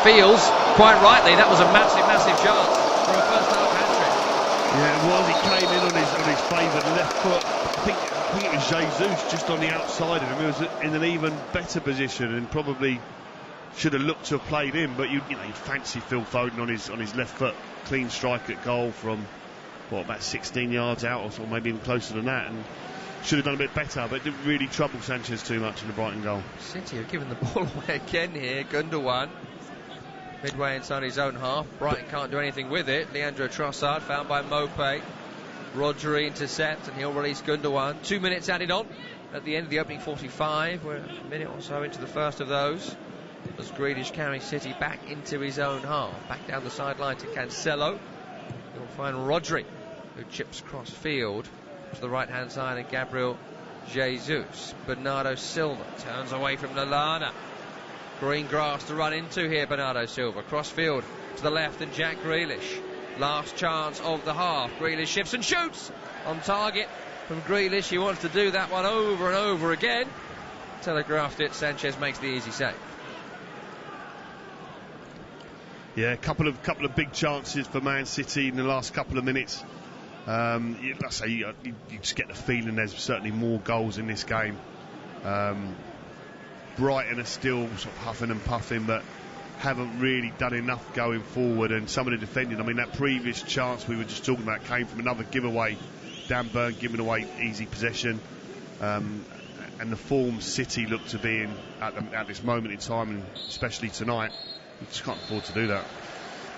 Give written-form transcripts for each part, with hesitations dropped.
feels, quite rightly, that was a massive, massive chance for a first-half hat-trick. Yeah, it was. He came in on his favoured left foot. I think it was Jesus just on the outside of him. He was in an even better position and probably should have looked to have played in. But you fancy Phil Foden on his left foot, clean strike at goal from about 16 yards out, or maybe even closer than that, and should have done a bit better, but it didn't really trouble Sanchez too much in the Brighton goal. City have given the ball away again here. Gundogan midway inside his own half. Brighton can't do anything with it. Leandro Trossard found by Mopé. Rodri intercepts, and he'll release Gundogan. 2 minutes added on at the end of the opening 45. We're a minute or so into the first of those, as Grealish carries City back into his own half. Back down the sideline to Cancelo. You'll find Rodri, who chips cross field to the right hand side of Gabriel Jesus. Bernardo Silva turns away from Lallana. Green grass to run into here. Bernardo Silva cross field to the left, and Jack Grealish, last chance of the half. Grealish shifts and shoots on target from Grealish. He wants to do that one over and over again. Telegraphed it. Sanchez makes the easy save. Yeah, a couple of big chances for Man City in the last couple of minutes. You just get the feeling there's certainly more goals in this game. Brighton are still sort of huffing and puffing, but haven't really done enough going forward. And some of the defending, that previous chance we were just talking about came from another giveaway. Dan Burn giving away easy possession. And the form City look to be in at this moment in time, and especially tonight, you just can't afford to do that.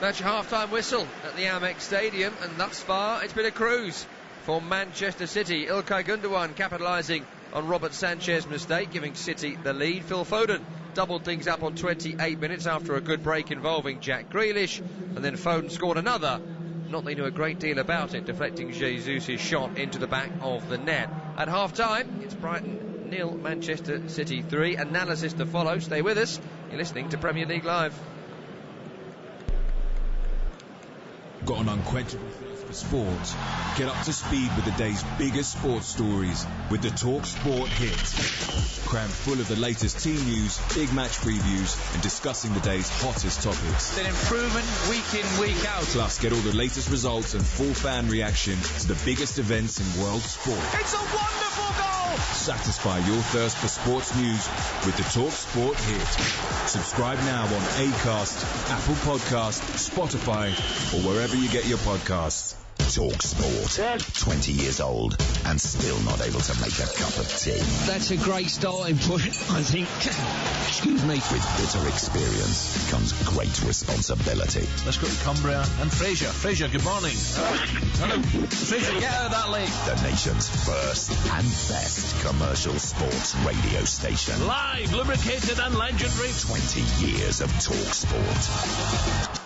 Match half-time whistle at the Amex Stadium, and thus far it's been a cruise for Manchester City. Ilkay Gundogan capitalising on Robert Sanchez's mistake, giving City the lead. Phil Foden doubled things up on 28 minutes after a good break involving Jack Grealish, and then Foden scored another. Not that he knew a great deal about it, deflecting Jesus' shot into the back of the net. At half-time, it's Brighton 0, Manchester City 3. Analysis to follow. Stay with us. You're listening to Premier League Live. Got an unquenchable thirst for sport? Get up to speed with the day's biggest sports stories with the Talk Sport Hit. Crammed full of the latest team news, big match previews, and discussing the day's hottest topics. An improvement week in, week out. Plus, get all the latest results and full fan reaction to the biggest events in world sport. It's a wonderful goal! Satisfy your thirst for sports news with the Talk Sport Hit. Subscribe now on Acast, Apple Podcast, Spotify, or wherever you get your podcasts. Talk Sport. 20 years old and still not able to make a cup of tea. That's a great starting point, I think. Excuse me. With bitter experience comes great responsibility. Let's go to Cumbria and Fraser. Fraser, good morning. Hello. Fraser, get out of that lane. The nation's first and best commercial sports radio station. Live, lubricated and legendary. 20 years of Talk Sport.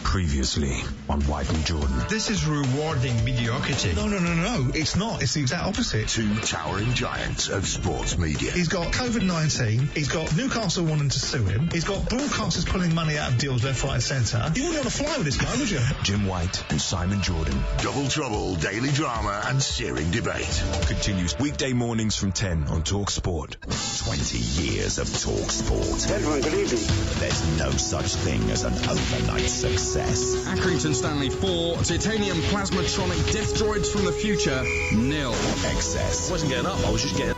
Previously on Brighton Jordan. This is rewarding mediocrity. No, it's not. It's the exact opposite. Two towering giants of sports media. He's got COVID-19. He's got Newcastle wanting to sue him. He's got broadcasters pulling money out of deals left, right and centre. You wouldn't want to fly with this guy, would you? Jim White and Simon Jordan. Double trouble, daily drama and searing debate. Continues weekday mornings from 10 on Talk Sport. 20 years of Talk Sport. Gentlemen, good evening. There's no such thing as an overnight success. Accrington Stanley 4, titanium plasmatronic death droids from the future, 0. Excess. I wasn't getting up, I was just getting...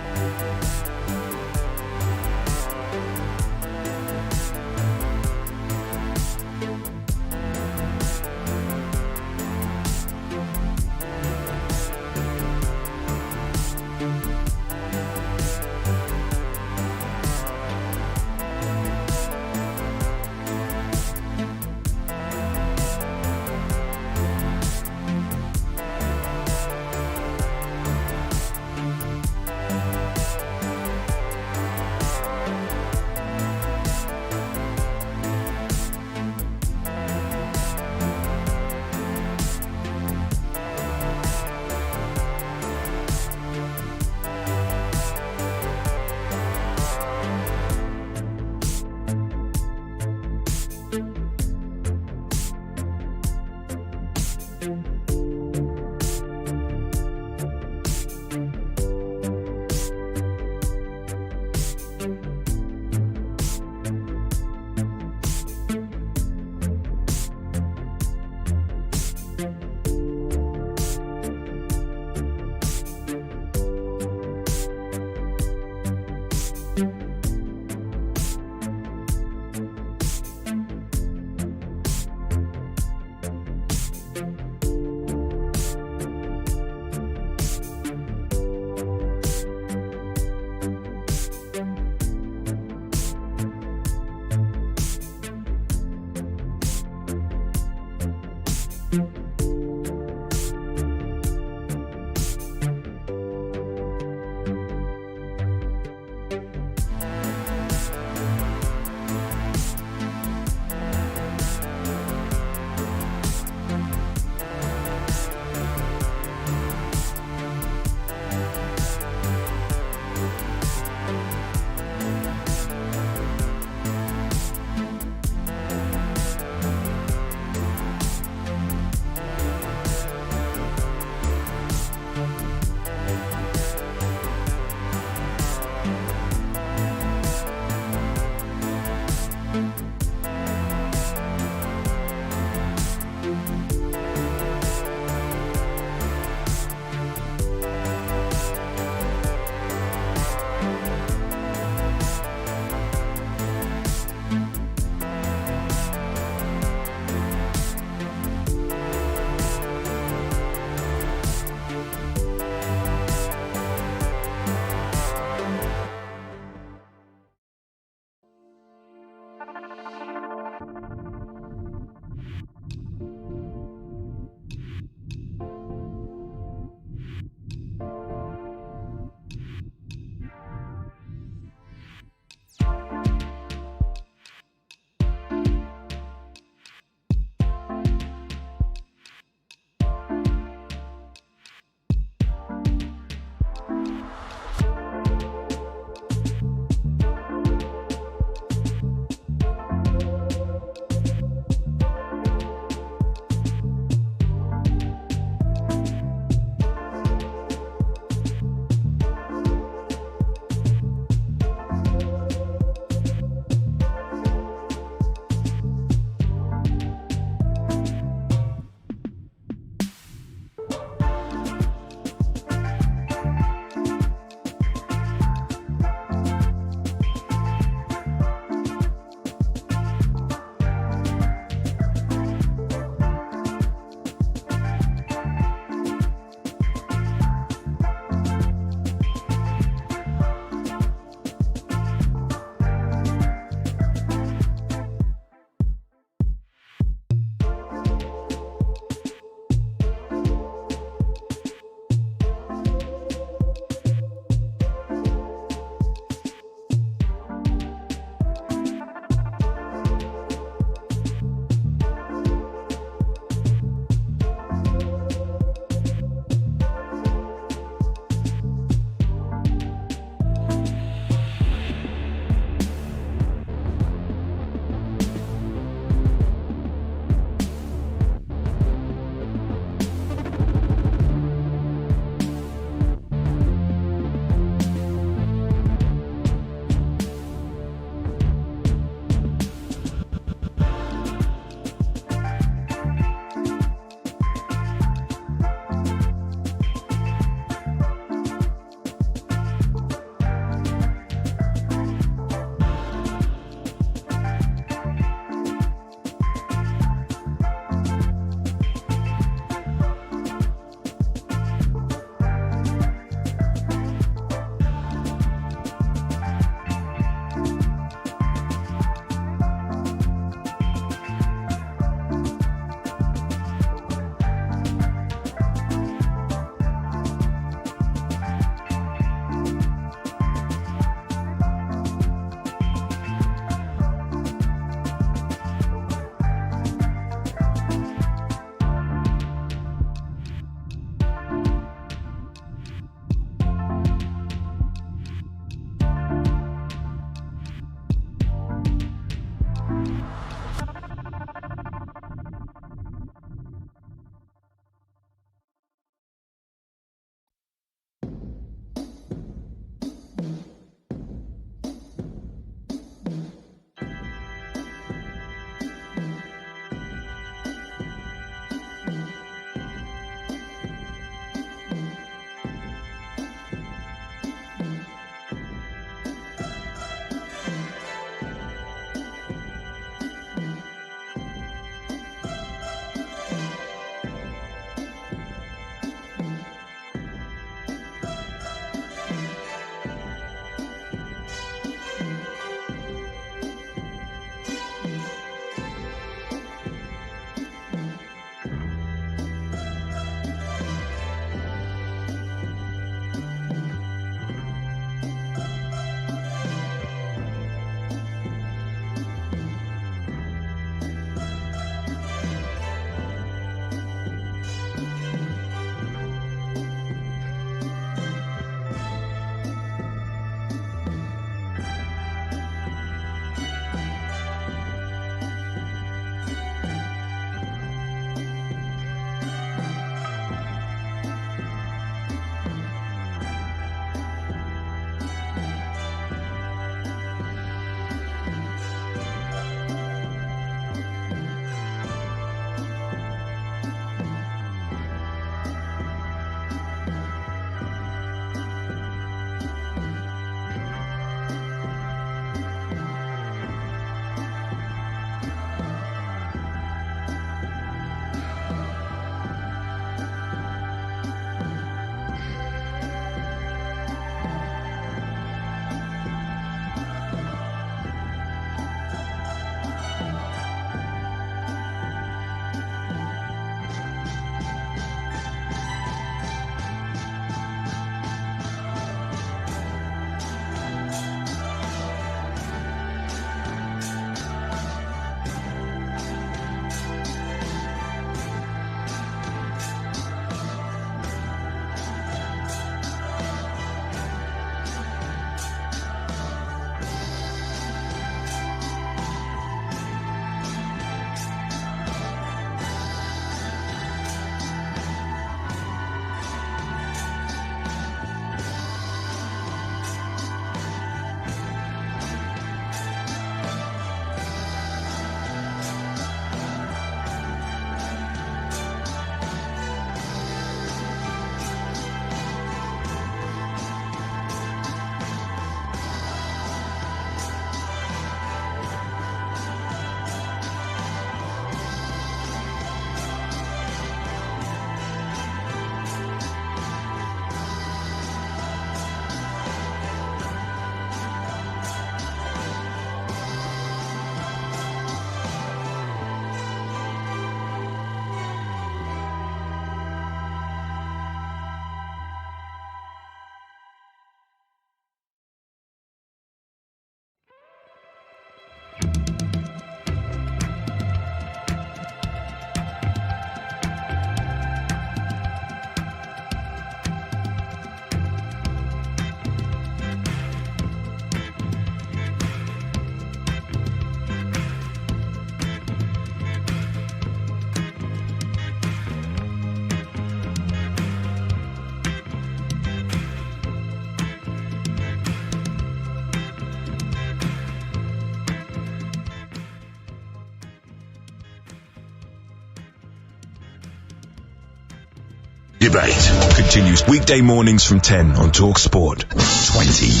debate continues weekday mornings from 10 on Talk Sport. 20.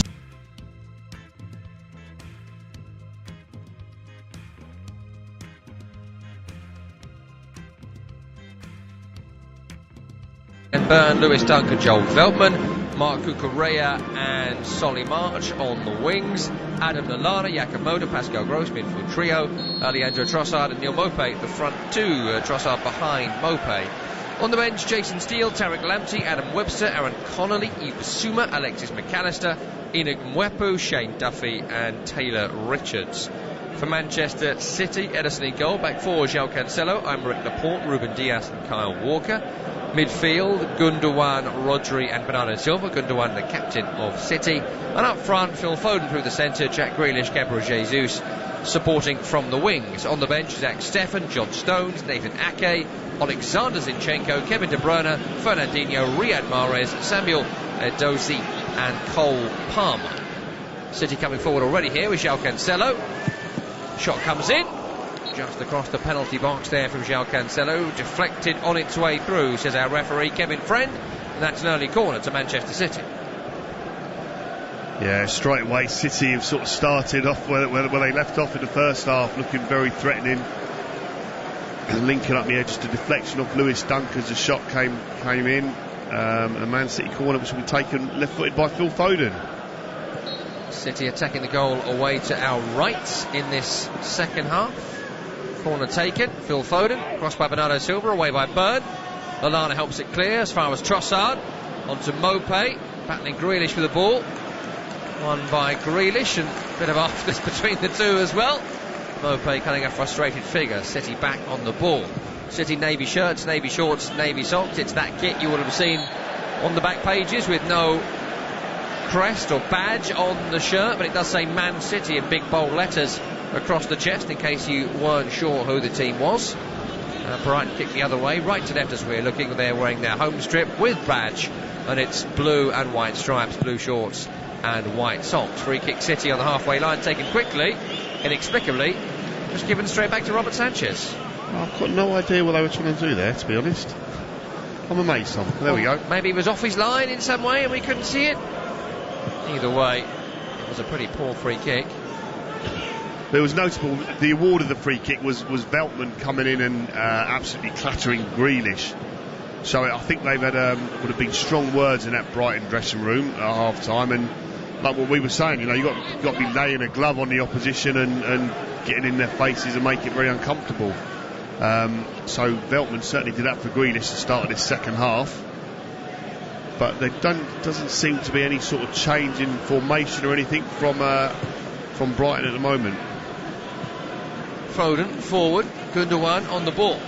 And Byrne, Lewis Duncan, Joel Veltman, Mark Cucurella and Solly March on the wings, Adam Lallana, Jakob Moder, Pascal Gross, midfield trio, Leandro Trossard and Neil Mopé, the front two, Trossard behind Mopé. On the bench, Jason Steele, Tarek Lamptey, Adam Webster, Aaron Connolly, Yves Bissouma, Alexis McAllister, Enoch Mwepu, Shane Duffy and Taylor Richards. For Manchester City, Ederson in goal, back four, João Cancelo, Aymeric Laporte, Ruben Dias and Kyle Walker. Midfield, Gundogan, Rodri and Bernardo Silva. Gundogan, the captain of City. And up front, Phil Foden through the centre, Jack Grealish, Gabriel Jesus supporting from the wings. On the bench, Zach Steffen, John Stones, Nathan Ake, Alexander Zinchenko, Kevin De Bruyne, Fernandinho, Riyad Mahrez, Samuel Edozie and Cole Palmer. City coming forward already here with João Cancelo. Shot comes in. Just across the penalty box there from João Cancelo, deflected on its way through, says our referee Kevin Friend, and that's an early corner to Manchester City. Yeah, straight away City have sort of started off where they left off in the first half, looking very threatening, and linking up the edge to deflection of Lewis Dunk as the shot came in, a Man City corner which will be taken left-footed by Phil Foden. City attacking the goal away to our right in this second half. Corner taken, Phil Foden, crossed by Bernardo Silva, away by Byrne. Lallana helps it clear as far as Trossard, onto Mopé, battling Grealish for the ball. Won by Grealish, and a bit of afters between the two as well. Mopé cutting a frustrated figure, City back on the ball. City navy shirts, navy shorts, navy socks, it's that kit you would have seen on the back pages with no crest or badge on the shirt, but it does say Man City in big bold letters across the chest in case you weren't sure who the team was. Brighton kick the other way, right to left as we're looking. They're wearing their home strip with badge, and it's blue and white stripes, blue shorts and white socks. Free kick City on the halfway line, taken quickly, inexplicably, just given straight back to Robert Sanchez. I've got no idea what they were trying to do there, to be honest. I'm amazed, Tom. There we go. Maybe he was off his line in some way and we couldn't see it. Either way, it was a pretty poor free kick. It was notable, the award of the free kick was Veltman coming in and absolutely clattering Grealish. So I think they've had would have been strong words in that Brighton dressing room at half time, and like what we were saying, you know, you've got to be laying a glove on the opposition and getting in their faces and make it very uncomfortable. So Veltman certainly did that for Grealish to start this second half, but there doesn't seem to be any sort of change in formation or anything from Brighton at the moment. Foden forward, Gundogan on the ball.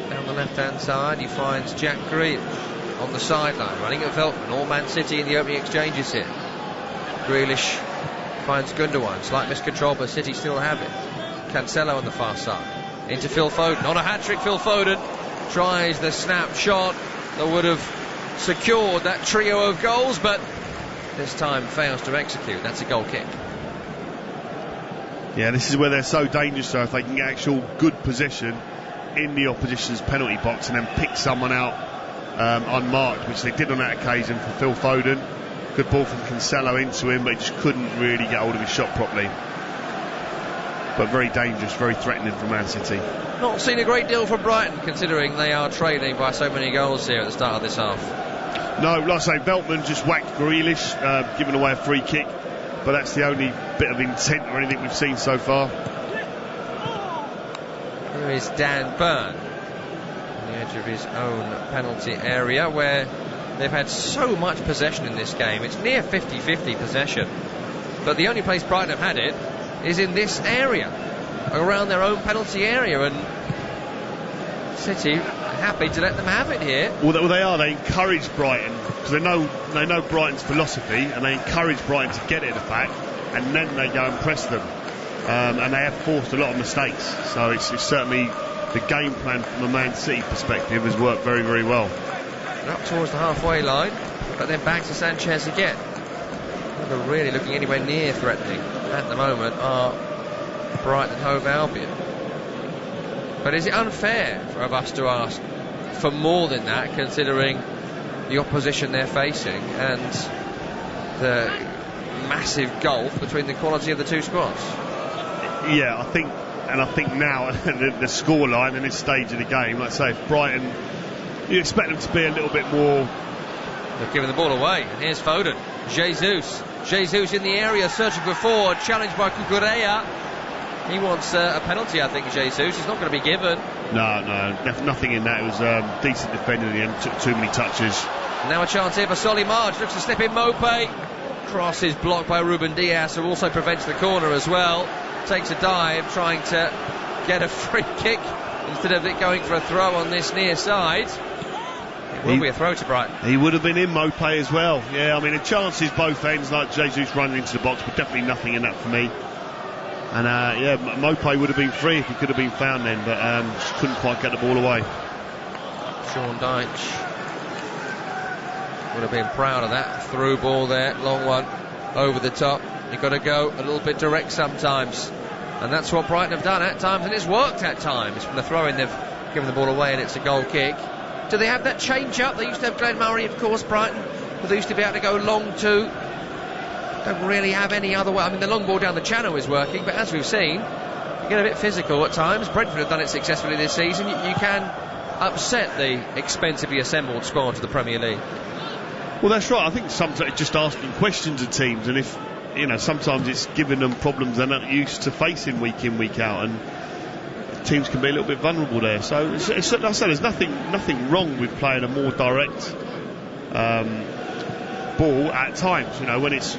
Down the left-hand side, he finds Jack Grealish on the sideline, running at Veltman. All Man City in the opening exchanges here. Grealish finds Gundogan. Slight miscontrol, but City still have it. Cancelo on the far side. Into Phil Foden. On a hat-trick, Phil Foden tries the snap shot that would have secured that trio of goals, but this time fails to execute. That's a goal kick. Yeah, this is where they're so dangerous, though, if they can get actual good possession in the opposition's penalty box and then pick someone out unmarked, which they did on that occasion for Phil Foden. Good ball from Cancelo into him, but he just couldn't really get hold of his shot properly. But very dangerous, very threatening for Man City. Not seen a great deal from Brighton, considering they are trailing by so many goals here at the start of this half. No, like I say, Veltman just whacked Grealish, giving away a free kick, but that's the only bit of intent or anything we've seen so far. Here is Dan Byrne on the edge of his own penalty area, where they've had so much possession in this game. It's near 50-50 possession, but the only place Brighton have had it is in this area, around their own penalty area, and City happy to let them have it here. Well, they are. They encourage Brighton because they know Brighton's philosophy, and they encourage Brighton to get it at the back, and then they go and press them. And they have forced a lot of mistakes. So it's certainly the game plan from a Man City perspective has worked very, very well. Up towards the halfway line, but then back to Sanchez again. Never really looking anywhere near threatening at the moment are Brighton Hove Albion. But is it unfair of us to ask for more than that, considering the opposition they're facing and the massive gulf between the quality of the two squads. Yeah, I think now the scoreline in this stage of the game, like I say, if Brighton, you expect them to be a little bit more. They've given the ball away, and here's Foden. Jesus in the area, searching for forward, challenged by Cucurella. He wants a penalty, I think, Jesus. It's not going to be given. No, nothing in that. It was decent defending in the end, took too many touches. Now a chance here for Solly March, looks to slip in Mopé. Cross is blocked by Ruben Dias, who also prevents the corner as well. Takes a dive, trying to get a free kick instead of it going for a throw on this near side. It will be a throw to Brighton. He would have been in Mopé as well. Yeah, I mean, the chances both ends, like Jesus running into the box, but definitely nothing in that for me. And yeah, Mopé would have been free if he could have been found then, but just couldn't quite get the ball away. Sean Dyche would have been proud of that through ball there, long one over the top. You've got to go a little bit direct sometimes, and that's what Brighton have done at times, and it's worked at times. From the throw-in, they've given the ball away, and it's a goal kick. Do they have that change-up? They used to have Glenn Murray, of course, Brighton, but they used to be able to go long too. Don't really have any other way. I mean, the long ball down the channel is working, but as we've seen, you get a bit physical at times. Brentford have done it successfully this season. You can upset the expensively assembled squad to the Premier League. Well, that's right. I think sometimes it's just asking questions of teams, and if sometimes it's giving them problems they're not used to facing week in, week out, and teams can be a little bit vulnerable there. So, like I said, there's nothing wrong with playing a more direct ball at times. When it's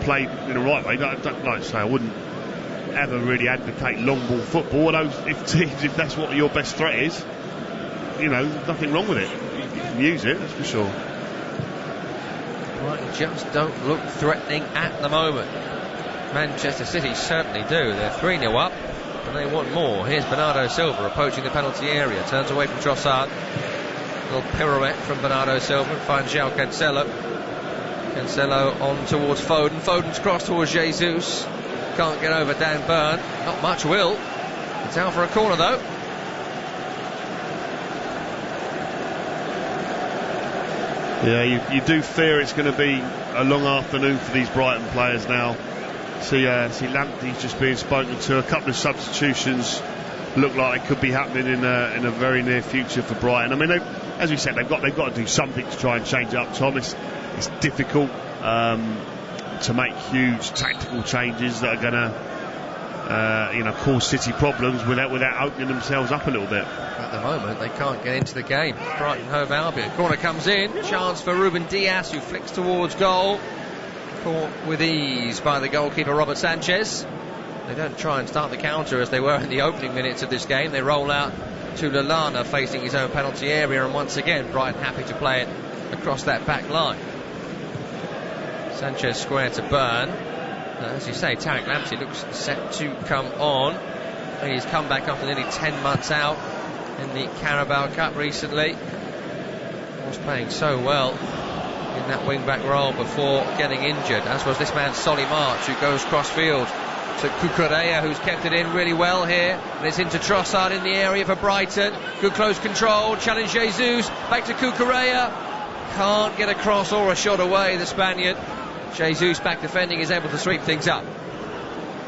played in the right way. Like I say, I wouldn't ever really advocate long ball football. Although if that's what your best threat is, nothing wrong with it. You can use it, that's for sure. Brighton just don't look threatening at the moment. Manchester City certainly do. They're 3-0 up and they want more. Here's Bernardo Silva approaching the penalty area, turns away from Trossard. Little pirouette from Bernardo Silva, finds João Cancelo on towards Foden. Foden's cross towards Jesus, can't get over Dan Burn, not much will. It's out for a corner though. Yeah, you do fear it's going to be a long afternoon for these Brighton players now. See Lamptey's just being spoken to. A couple of substitutions look like they could be happening in a very near future for Brighton. I mean, as we said, they've got to do something to try and change up. Tom, it's difficult to make huge tactical changes that are going to cause City problems without opening themselves up a little bit. At the moment, they can't get into the game. Brighton Hove Albion. Corner comes in. Chance for Ruben Dias, who flicks towards goal. Caught with ease by the goalkeeper Robert Sanchez. They don't try and start the counter as they were in the opening minutes of this game. They roll out to Lallana facing his own penalty area, and once again Brighton happy to play it across that back line. Sanchez square to Burn. As you say, Tariq Lamptey looks set to come on. And he's come back after nearly 10 months out in the Carabao Cup recently. He was playing so well in that wing-back role before getting injured, as was this man Solly March, who goes cross-field to Cucurella, who's kept it in really well here, and it's into Trossard in the area for Brighton. Good close control, challenge Jesus, back to Cucurella, can't get a cross or a shot away, the Spaniard. Jesus, back defending, is able to sweep things up.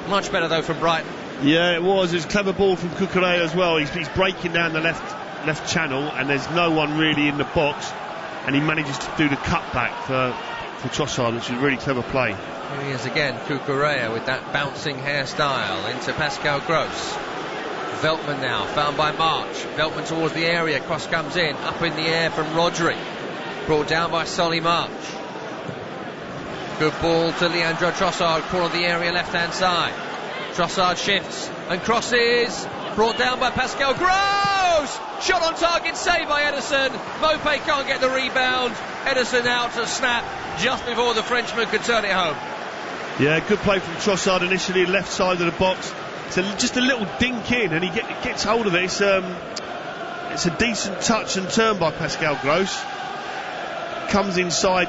Much better though from Brighton. Yeah, it was a clever ball from Cucurella as well. He's breaking down the left channel, and there's no one really in the box, and he manages to do the cutback for Trossard, which is a really clever play. Here he is again, Cucurella, with that bouncing hairstyle into Pascal Gross. Veltman now, found by March. Veltman towards the area, cross comes in, up in the air from Rodri. Brought down by Solly March. Good ball to Leandro Trossard, corner of the area, left-hand side. Trossard shifts and crosses. Brought down by Pascal Gross! Shot on target, saved by Ederson. Mopé can't get the rebound. Ederson out to snap just before the Frenchman could turn it home. Yeah, good play from Trossard initially, left side of the box. It's just a little dink in, and he gets hold of it. It's a decent touch and turn by Pascal Gross. Comes inside,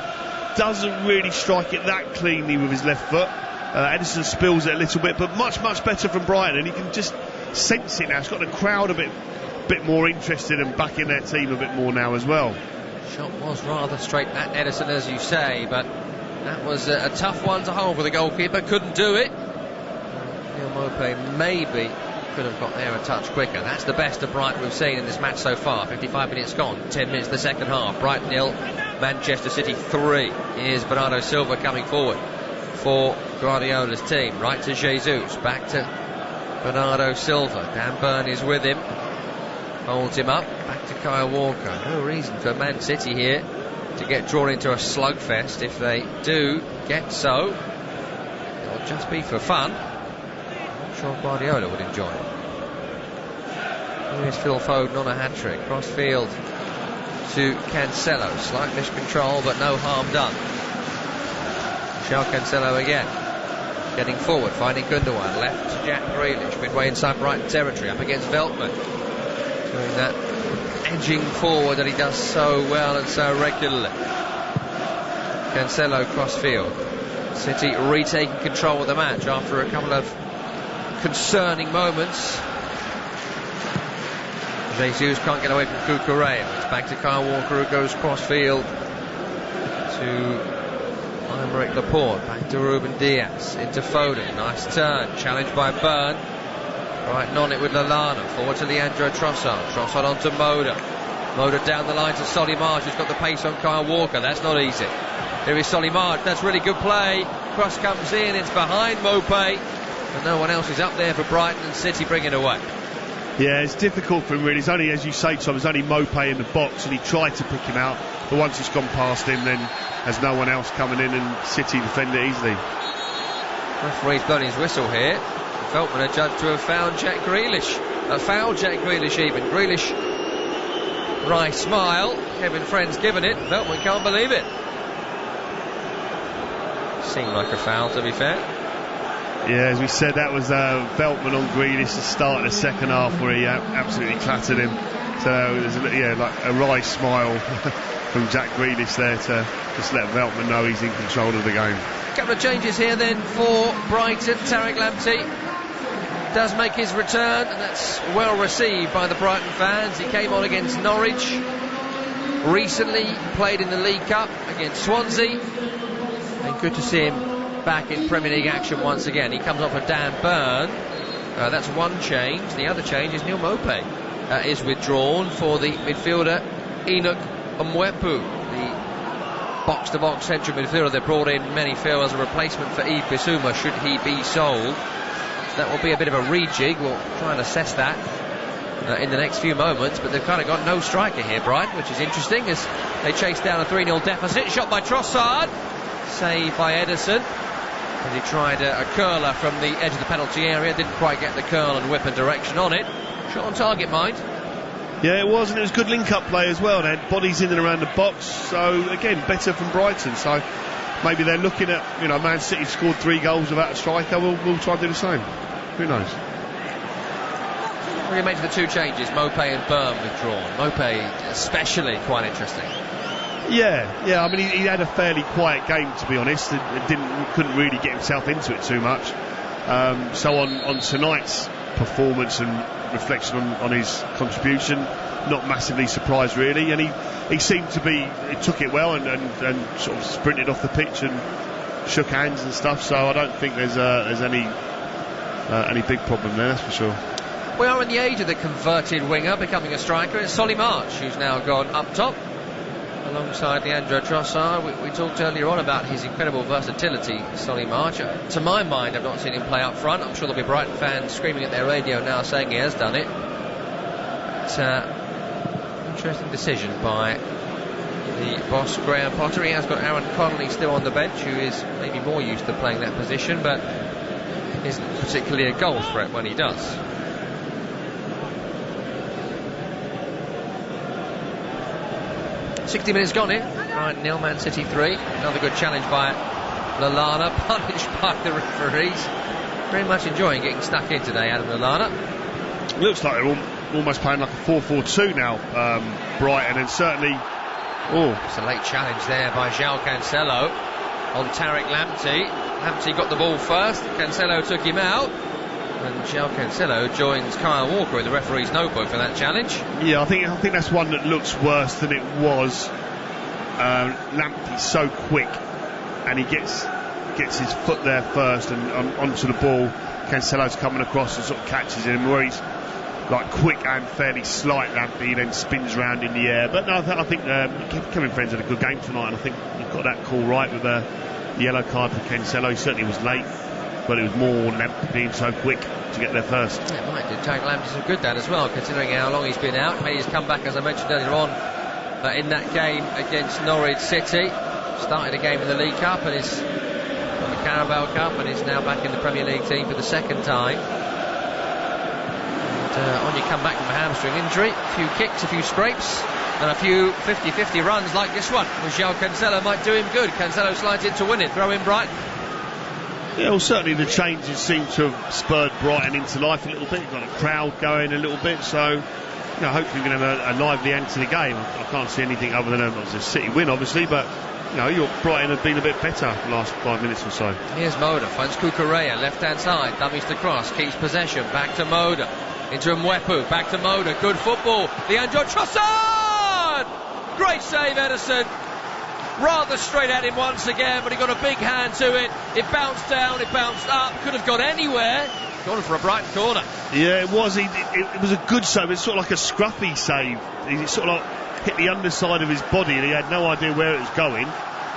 doesn't really strike it that cleanly with his left foot. Ederson spills it a little bit, but much better from Brighton, and you can just sense it now. It's got the crowd a bit bit more interested and backing their team a bit more now as well. Shot was rather straight at Edison, as you say, but that was a tough one to hold for the goalkeeper. Couldn't do it. Neil Maupay maybe could have got there a touch quicker. That's the best of Brighton we've seen in this match so far. 55 minutes gone, 10 minutes the second half. Brighton 0, Manchester City 3. Here's Bernardo Silva coming forward for Guardiola's team. Right to Jesus, back to Bernardo Silva. Dan Burn is with him, holds him up. Back to Kyle Walker. No reason for Man City here to get drawn into a slugfest. If they do get so, it'll just be for fun. I'm sure Guardiola would enjoy it. Here's Phil Foden on a hat-trick. Cross-field to Cancelo. Slight miscontrol, but no harm done. Michel Cancelo again. Getting forward, finding Gundogan. Left to Jack Grealish. Midway inside Brighton territory, up against Veltman. Doing that edging forward that he does so well and so regularly. Cancelo cross-field. City retaking control of the match after a couple of concerning moments. Jesus can't get away from Cucurella. It's back to Kyle Walker, who goes cross-field to Aymeric Laporte. Back to Ruben Diaz. Into Foden. Nice turn. Challenged by Burn. Right on it with Lallana. Forward to Leandro Trossard. Trossard onto Moda. Moda down the line to Solly March, who's got the pace on Kyle Walker. That's not easy. Here is Solly March. That's really good play. Cross comes in. It's behind Maupay. But no one else is up there for Brighton, and City bring it away. Yeah, it's difficult for him really. It's only, as you say, Tom, there's only Maupay in the box, and he tried to pick him out, but once it's gone past him, then there's no one else coming in, and City defend it easily. Referee's blown his whistle here. Veltman adjudged to have found Jack Grealish. Fouled Jack Grealish even. Grealish, wry smile. Kevin Friend's given it. Veltman can't believe it. Seemed like a foul, to be fair. Yeah, as we said, that was Veltman on Grealish to start the second half, where he absolutely clattered him. So there's like a wry smile from Jack Grealish there to just let Veltman know he's in control of the game. A couple of changes here then for Brighton. Tariq Lamptey does make his return, and that's well received by the Brighton fans. He came on against Norwich recently, played in the League Cup against Swansea, and good to see him back in Premier League action once again. He comes off a Dan Burn. That's one change. The other change is Neil Maupay is withdrawn for the midfielder Enoch Mwepu, the box-to-box central midfielder they brought in, many feel, as a replacement for Yves Bissouma should he be sold. That will be a bit of a rejig. We'll try and assess that in the next few moments, but they've kind of got no striker here, Brighton, which is interesting as they chase down a 3-0 deficit. Shot by Trossard, saved by Edison. And he tried a curler from the edge of the penalty area, didn't quite get the curl and whip and direction on it. Shot on target, mind. Yeah, it was, and it was good link-up play as well. They had bodies in and around the box, so again, better from Brighton. So maybe they're looking at, Man City scored 3 goals without a striker. We'll try and do the same. Who knows? What do you make of the 2 changes? Maupay and Burn withdrawn. Maupay especially quite interesting. Yeah. I mean, he had a fairly quiet game, to be honest. Couldn't really get himself into it too much. So on tonight's performance and reflection on his contribution, not massively surprised really. And he seemed to be, he took it well and sort of sprinted off the pitch and shook hands and stuff. So I don't think there's any big problem there, that's for sure. We are in the age of the converted winger becoming a striker. It's Solly March who's now gone up top alongside Leandro Trossard. We talked earlier on about his incredible versatility, Solly March. To my mind, I've not seen him play up front. I'm sure there'll be Brighton fans screaming at their radio now saying he has done it. But, interesting decision by the boss, Graham Potter. He has got Aaron Connolly still on the bench, who is maybe more used to playing that position, but isn't particularly a goal threat when he does. .60 minutes gone in. Brighton 0, Man City 3. Another good challenge by Lallana, punished by the referees. Very much enjoying getting stuck in today, Adam Lallana. Looks like they're almost playing like a 4-4-2 now, Brighton, and certainly... It's a late challenge there by João Cancelo on Tariq Lamptey. Lamptey got the ball first, Cancelo took him out. And João Cancelo joins Kyle Walker in the referee's notebook for that challenge. Yeah, I think that's one that looks worse than it was. Lamptey's so quick, and he gets his foot there first and onto the ball. Cancelo's coming across and sort of catches him, where he's like quick and fairly slight. Lamptey then spins round in the air. But no, I think Kevin Friends had a good game tonight, and I think he got that call right with the yellow card for Cancelo. He certainly was late, but it was more Lamptey being so quick to get there first. Yeah, it might do take Lamptey some good, that as well, considering how long he's been out. Made his comeback, as I mentioned earlier on, in that game against Norwich City. Started a game in the League Cup and is on the Carabao Cup, and is now back in the Premier League team for the second time. And on you come back from a hamstring injury, a few kicks, a few scrapes, and a few 50-50 runs like this one, which João Cancelo might do him good. Cancelo slides in to win it, throw in Brighton. Yeah, well, certainly the changes seem to have spurred Brighton into life a little bit. Got a crowd going a little bit, so hopefully we're going to have a lively end to the game. I can't see anything other than a City win, obviously, but your Brighton have been a bit better the last 5 minutes or so. Here's Moda, finds Cucurella, left-hand side, dummies to cross, keeps possession, back to Moda, into Mwepu, back to Moda, good football, Leandro Trossard! Great save, Ederson. Rather straight at him once again, but he got a big hand to it. It bounced down, it bounced up, could have gone anywhere. Gone for a Brighton corner. Yeah, it was. It was a good save. It's sort of like a scruffy save. He sort of like hit the underside of his body, and he had no idea where it was going.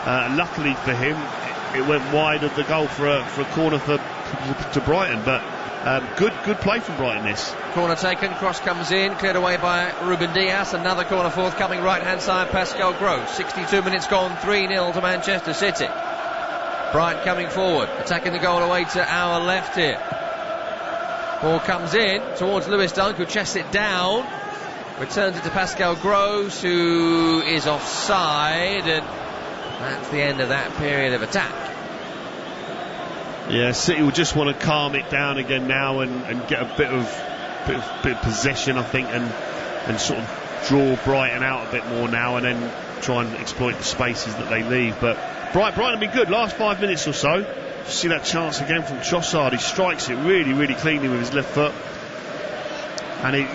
Luckily for him, it went wide of the goal for a corner to Brighton. But good play from Brighton. This corner taken, cross comes in, cleared away by Ruben Dias. Another corner forthcoming, right-hand side, Pascal Gross. 62 minutes gone, 3-0 to Manchester City. Brighton coming forward, attacking the goal away to our left here. Ball comes in towards Lewis Dunk, who chests it down, returns it to Pascal Gross, who is offside, and that's the end of that period of attack. Yeah, City will just want to calm it down again now and get a bit of possession, I think, and sort of draw Brighton out a bit more now, and then try and exploit the spaces that they leave. But Brighton have been good last 5 minutes or so. See that chance again from Trossard. He strikes it really, really cleanly with his left foot, and he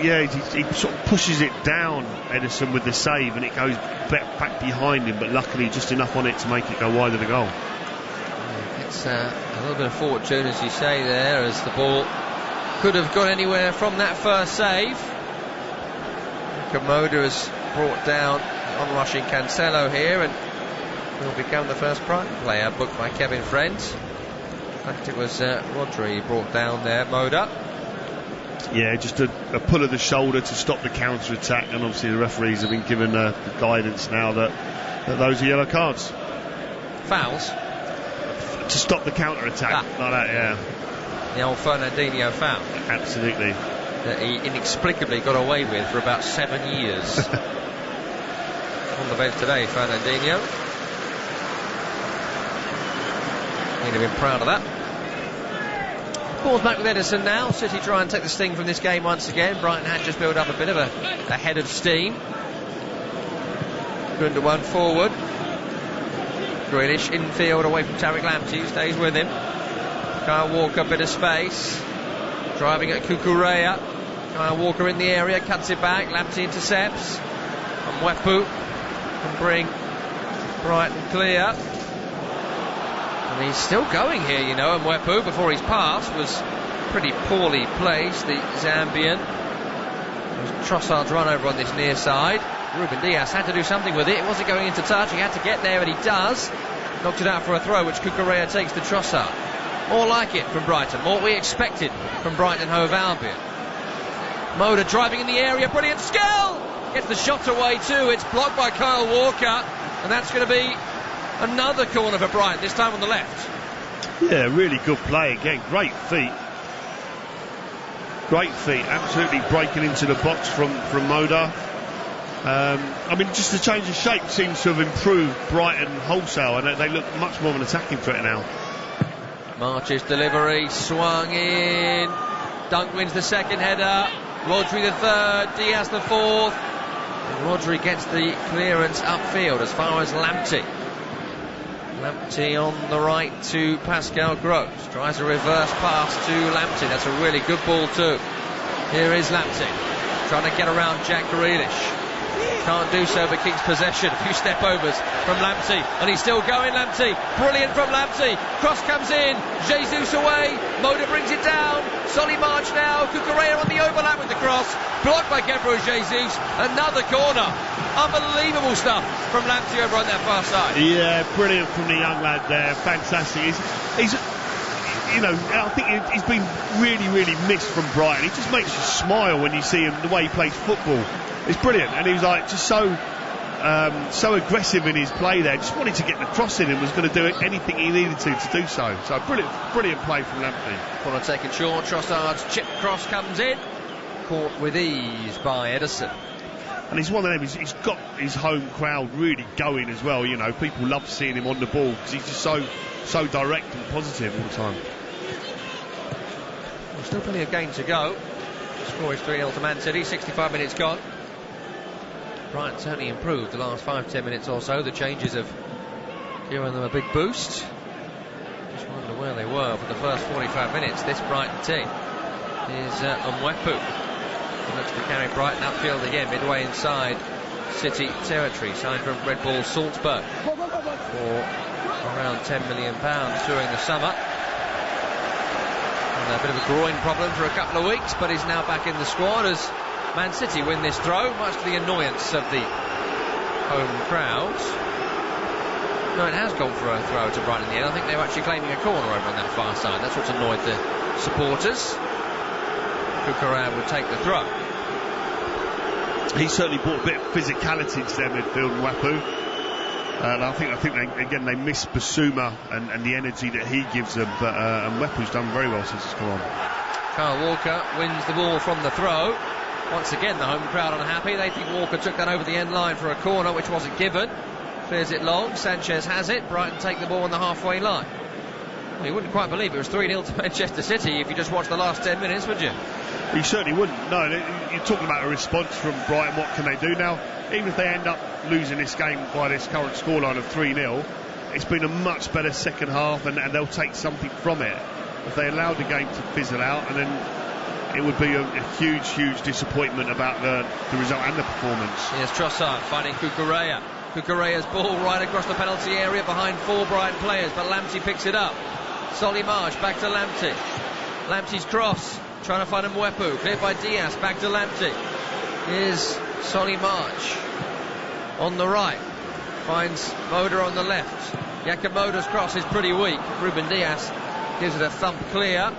sort of pushes it down, Ederson, with the save, and it goes back behind him, but luckily just enough on it to make it go wide of the goal. It's a little bit of fortune, as you say there, as the ball could have gone anywhere from that first save. Komoda has brought down on-rushing Cancelo here, and will become the first Brighton player booked by Kevin Friends. In fact, it was Rodri brought down there, Moda. Yeah, just a pull of the shoulder to stop the counter-attack, and obviously the referees have been given the guidance now that those are yellow cards. Fouls? To stop the counter-attack, like that, yeah. The old Fernandinho foul. Absolutely. That he inexplicably got away with for about 7 years. On the bench today, Fernandinho. He'd have been proud of that. Ball's back with Ederson now. City try and take the sting from this game once again. Brighton had just built up a bit of a head of steam. Gundogan forward. Grealish infield away from Tariq Lamptey, stays with him. Kyle Walker, bit of space. Driving at Cucurella. Kyle Walker in the area, cuts it back. Lamptey intercepts. And Mwepu can bring Brighton clear. And he's still going here, and Mwepu, before his pass, was pretty poorly placed, the Zambian. Trossard's run over on this near side. Ruben Dias had to do something with it. It wasn't going into touch. He had to get there, and he does. Knocked it out for a throw, which Cucurella takes to Trossard. More like it from Brighton. More we expected from Brighton and Hove Albion. Moda driving in the area. Brilliant skill! Gets the shot away too. It's blocked by Kyle Walker. And that's going to be another corner for Brighton, this time on the left. Yeah, really good play again. Great feet. Great feet. Absolutely breaking into the box from Moda. Just the change of shape seems to have improved Brighton wholesale, and they look much more of an attacking threat now. March's delivery, swung in. Dunk wins the second header. Rodri the third, Diaz the fourth. And Rodri gets the clearance upfield as far as Lamptey. Lamptey on the right to Pascal Gross. Tries a reverse pass to Lamptey. That's a really good ball too. Here is Lamptey trying to get around Jack Grealish. Can't do so, but keeps possession. A few step overs from Lamptey, and he's still going. Lamptey, brilliant from Lamptey. Cross comes in, Jesus away. Moda brings it down. Solly March now. Cucurella on the overlap with the cross, blocked by Gabriel Jesus. Another corner. Unbelievable stuff from Lamptey over on that far side. Yeah, brilliant from the young lad there. Fantastic. He's you know, I think he's been really, really missed from Brighton. He just makes you smile when you see him, the way he plays football. It's brilliant, and he was like just so aggressive in his play there. Just wanted to get the cross in and was going to do anything he needed to do so. So brilliant play from Lamptey. Corner taken short. Trossard's chip cross comes in, caught with ease by Ederson. And he's one of them. He's got his home crowd really going as well. You know, people love seeing him on the ball because he's just so direct and positive all the time. Well, still plenty of game to go. The score is 3-0 to Man City. 65 minutes gone. Brighton certainly improved the last 5-10 minutes or so. The changes have given them a big boost. Just wonder where they were for the first 45 minutes. This Brighton team is Mwepu. He looks to carry Brighton upfield again, midway inside City territory. Signed from Red Bull Salzburg for around £10 million during the summer. And a bit of a groin problem for a couple of weeks, but he's now back in the squad as Man City win this throw, much to the annoyance of the home crowds. No, it has gone for a throw to Brighton in the end. I think they were actually claiming a corner over on that far side. That's what's annoyed the supporters. Cucurella would take the throw. He certainly brought a bit of physicality to their midfield, Mwepu. And I think they miss Basuma and the energy that he gives them. But Mwepu's done very well since he's come on. Kyle Walker wins the ball from the throw. Once again, the home crowd unhappy. They think Walker took that over the end line for a corner, which wasn't given. Clears it long. Sanchez has it. Brighton take the ball on the halfway line. Well, you wouldn't quite believe it was 3-0 to Manchester City if you just watched the last 10 minutes, would you? You certainly wouldn't. No, you're talking about a response from Brighton. What can they do now? Even if they end up losing this game by this current scoreline of 3-0, it's been a much better second half, and they'll take something from it. If they allowed the game to fizzle out, and then it would be a huge disappointment about the result and the performance. Here's Trossard finding Cucurella. Cucurella's ball right across the penalty area behind 4 Brighton players, but Lamptey picks it up. Solly March back to Lamptey. Lamptey's cross, trying to find a Mwepu, cleared by Diaz, back to Lamptey. Here's Solly March on the right, finds Moda on the left. Yakamoto's cross is pretty weak. Ruben Diaz gives it a thump clear.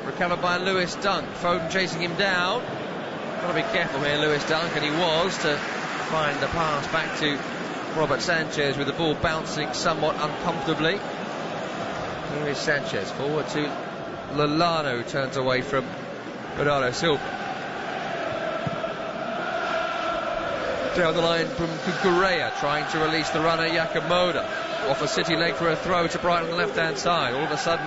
Recovered by Lewis Dunk. Foden chasing him down. Got to be careful here, Lewis Dunk, and he was, to find the pass back to Robert Sanchez with the ball bouncing somewhat uncomfortably. Here is Sanchez forward to Lallana, who turns away from Bernardo Silva. Down the line from Cucurella, trying to release the runner Yakamoto. Off a City leg for a throw to Brighton on the left hand side. All of a sudden